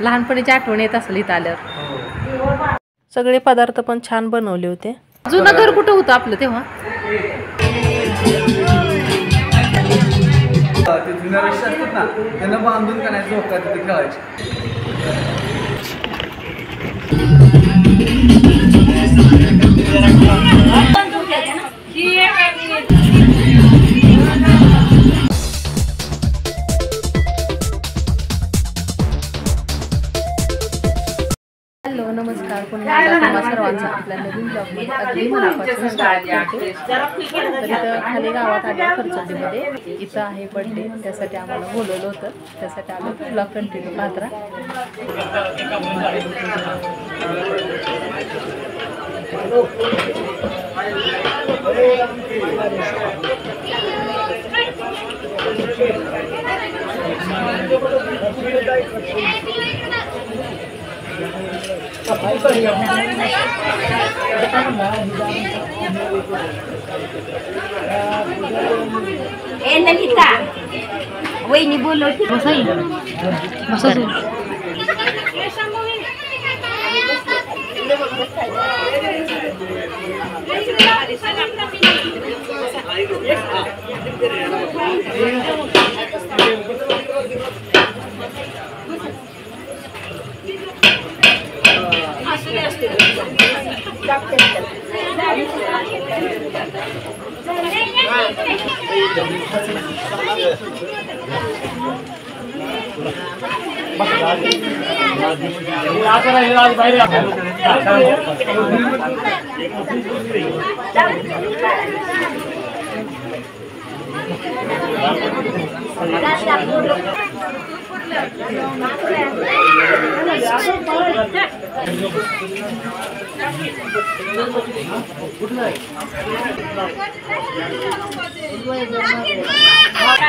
लहानपणीची आठवण येत असेल इथं आल्यावर. सगळे पदार्थ पण छान बनवले होते. जुनं घर कुठं होतं आपलं तेव्हा? ते जुन्या रस्ते असतात ना त्यांना बांधून का नाही झोका तिथे खेळायचे. हॅलो नमस्कार, पुन्हा एकदा सर्वांचं आपल्या नवीन ब्लॉगमध्ये अगदी मनापासून स्वागत करते. तर इथं खाली गावात आल्या खर्चडीमध्ये इथं आहे बर्थडे, त्यासाठी आम्हाला बोलवलं होतं. त्यासाठी आम्ही ब्लॉग कंटिन्यू पाहत राहा. ललिता वहिनी बोलवते.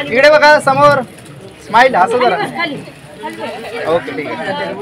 इकडे बघा समोर, स्माइल हसू जरा. ओके ठीक आहे.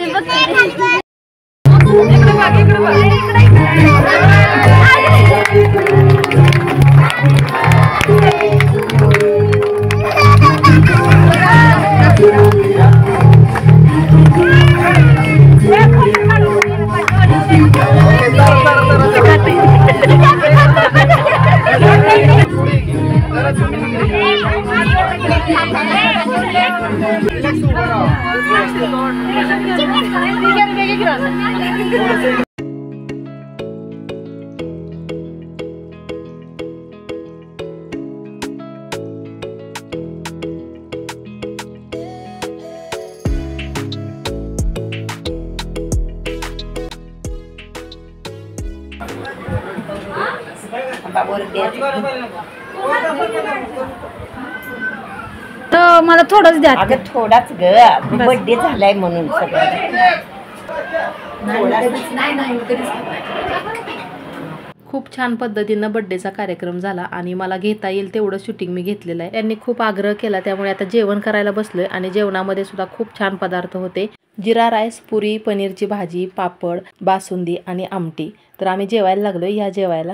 तर मला थोडंच द्या. अगं थोडाच ग, बर्थडे झालाय म्हणून सगळं. खूप छान पद्धतीनं बड्डेचा कार्यक्रम झाला आणि मला घेता येईल तेवढं शूटिंग मी घेतलेलं आहे. त्यांनी खूप आग्रह केला, त्यामुळे आता जेवण करायला बसलोय. आणि जेवणामध्ये सुद्धा खूप छान पदार्थ होते. जिरा राईस, पुरी, पनीरची भाजी, पापड, बासुंदी आणि आमटी. तर आम्ही जेवायला लागलोय. या जेवायला.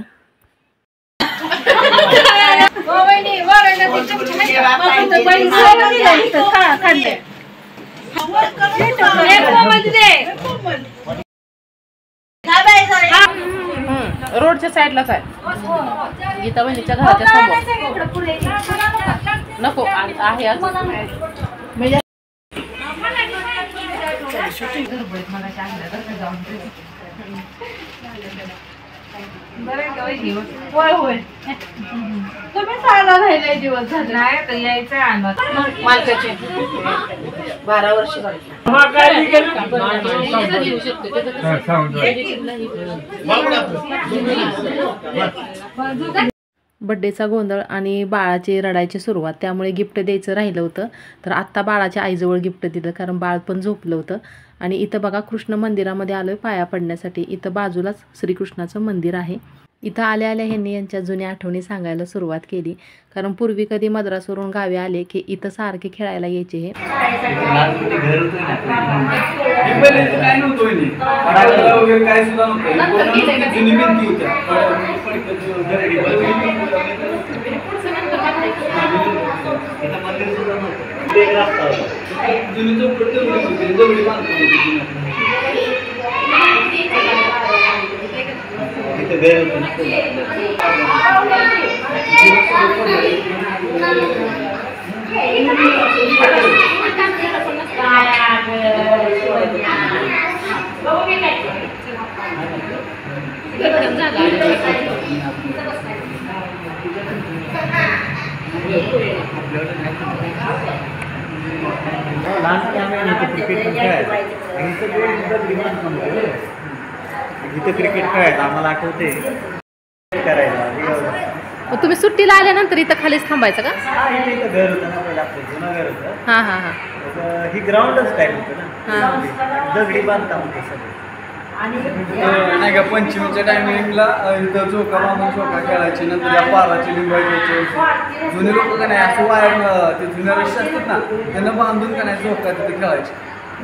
रोडच्या साईडलाच आहे, गीता बहिणीच्या घराच्या समोर. नको आहे तुम्ही साला राहिलाय दिवस झाले नाही तर यायचं मालकाचे 12 वर्ष झाली. बड्डेचा गोंधळ आणि बाळाची रडायची सुरुवात, त्यामुळे गिफ्ट द्यायचं राहिलं होतं. तर आत्ता बाळाच्या आईजवळ गिफ्ट दिलं, कारण बाळ पण झोपलं होतं. आणि इथं बघा कृष्ण मंदिरामध्ये आलोय पाया पडण्यासाठी. इथं बाजूलाच श्रीकृष्णाचं मंदिर आहे. इथं आल्या आल्या ह्यांनी यांच्या जुन्या आठवणी सांगायला सुरुवात केली, कारण पूर्वी कधी मद्रासवरून गावी आले की इथं सारखे खेळायला यायचे. हे इथं क्रिकेट खेळायचं आम्हाला आठवते करायला. मग तुम्ही सुट्टीला आल्यानंतर इथं खालीच थांबायचं का? इथं घर होतं ना पहिलं आपलं जुनं घर होतं. हां हां हां ही ग्राउंडच टाईप होतं ना, हां. दगडी बांधकाम होतं सगळं. नाही का पंचमीच्या टायमिंगला इथं झोका बांधून झोका खेळायची. नंतर या पाराची लिंबायची जुने लोक का नाही असं वायर ते जुन्या रस्ते असतात ना त्यांना बांधून का नाही झोका तिथे खेळायचे.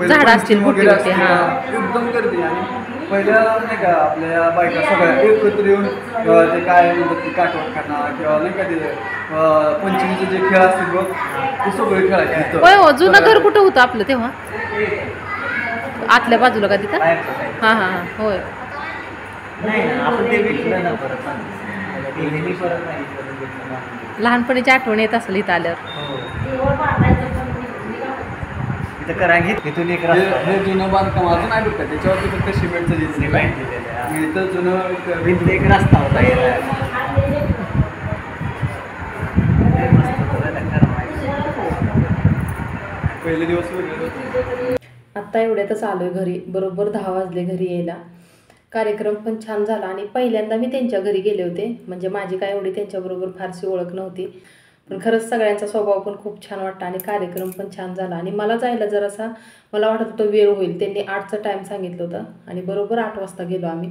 झाडं असतील मोठी मोठी. हां एकदम गर्दी. आणि पहिल्या नाही का आपल्या बायका सगळ्या एकत्र येऊन ते काय म्हणतात की काठवट खाना किंवा नाही का ते पंचमीचे जे खेळ असतील बघ ते सगळे खेळायचे. होय हो. जुनं घर कुठं होतं आपलं तेव्हा? आतल्या बाजूला का तिथं? हां हां हां होय. नाही ना आपण ते भेटलं ना परत परत नाही लहानपणीची आठवण येत असेल इथं आल्यावर. इथं करा घेत इथून एक हे जुनं बांधकाम अजून आहे बघ का त्याच्यावरती फक्त सिमेंटचं दिसतं. इथं जुनं एक रस्ता होता पहिले दिवस वेगळे होते. आत्ता एवढ्यातच आलो आहे घरी. बरोबर 10 वाजले घरी यायला. कार्यक्रम पण छान झाला आणि पहिल्यांदा मी त्यांच्या घरी गेले होते. म्हणजे माझी काय एवढी त्यांच्याबरोबर फारशी ओळख नव्हती, पण खरंच सगळ्यांचा स्वभाव पण खूप छान वाटला आणि कार्यक्रम पण छान झाला. आणि मला जायला जरासा मला वाटत होतं वेळ होईल. त्यांनी 8चा टाईम सांगितलं होतं आणि बरोबर 8 वाजता गेलो आम्ही.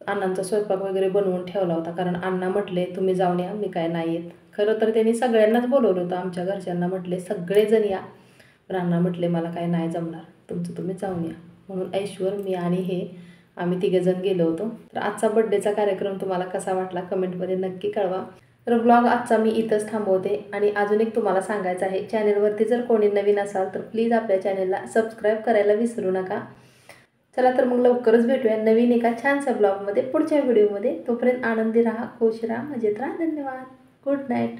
अण्णांचा स्वयंपाक वगैरे बनवून ठेवला होता, कारण अण्णा म्हटले तुम्ही जाऊन या, मी काय नाही येत. खरं तर त्यांनी सगळ्यांनाच बोलवलं होतं. आमच्या घरच्यांना म्हटले सगळेजण या, पण अण्णा म्हटले मला काय नाही जमणार, तुमचं तुम्ही जाऊन या. म्हणून ऐश्वर, मी आणि आम्ही तिघेजण गेलो होतो. तर आजचा बड्डेचा कार्यक्रम तुम्हाला कसा वाटला कमेंटमध्ये नक्की कळवा. तर ब्लॉग आजचा मी इथंच थांबवते. आणि अजून एक तुम्हाला सांगायचं आहे, चॅनेलवरती जर कोणी नवीन असाल तर प्लीज आपल्या चॅनेलला सबस्क्राईब करायला विसरू नका. चला तर मग लवकरच भेटूया नवीन एका छानशा ब्लॉगमध्ये पुढच्या व्हिडिओमध्ये. तोपर्यंत आनंदी राहा, खुश राहा, मजेत राहा. धन्यवाद. Good night.